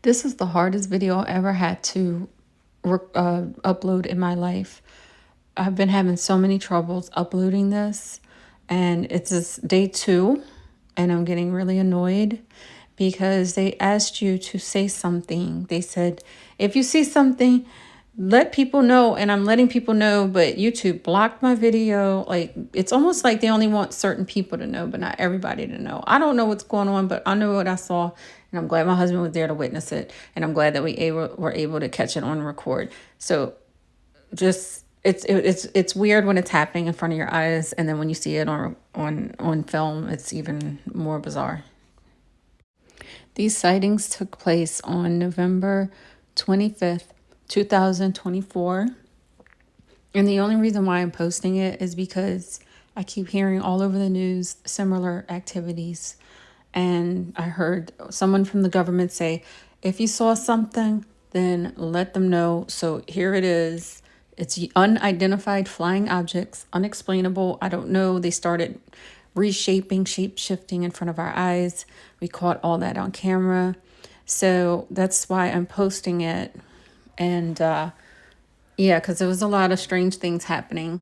This is the hardest video I ever had to upload in my life. I've been having so many troubles uploading this, and it's this day 2, and I'm getting really annoyed because they asked you to say something. They said, if you see something, let people know, and I'm letting people know, but YouTube blocked my video. Like, it's almost like they only want certain people to know, but not everybody to know. I don't know what's going on, but I know what I saw, and I'm glad my husband was there to witness it, and I'm glad that we were able to catch it on record. So just it's weird when it's happening in front of your eyes, and then when you see it on film, it's even more bizarre. These sightings took place on November 25th, 2024. And the only reason why I'm posting it is because I keep hearing all over the news similar activities. And I heard someone from the government say, if you saw something, then let them know. So here it is. It's unidentified flying objects, unexplainable. I don't know. They started reshaping, shape-shifting in front of our eyes. We caught all that on camera. So that's why I'm posting it. And yeah, because there was a lot of strange things happening.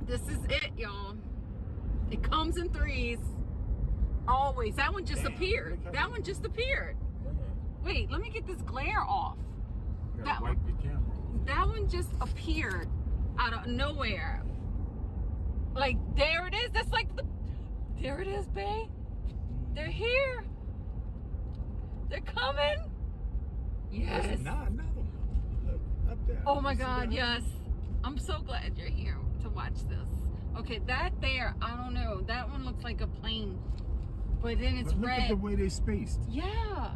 This is it, y'all. It comes in threes. Always. That one just appeared. That one just appeared. Wait, let me get this glare off. That one just appeared out of nowhere. Like, there it is. That's like there it is, babe. They're here. They're coming. Yes. Oh my God, yes. I'm so glad you're here to watch this. Okay, that there, I don't know. That one looks like a plane, but then it's red. Look at the way they spaced. Yeah.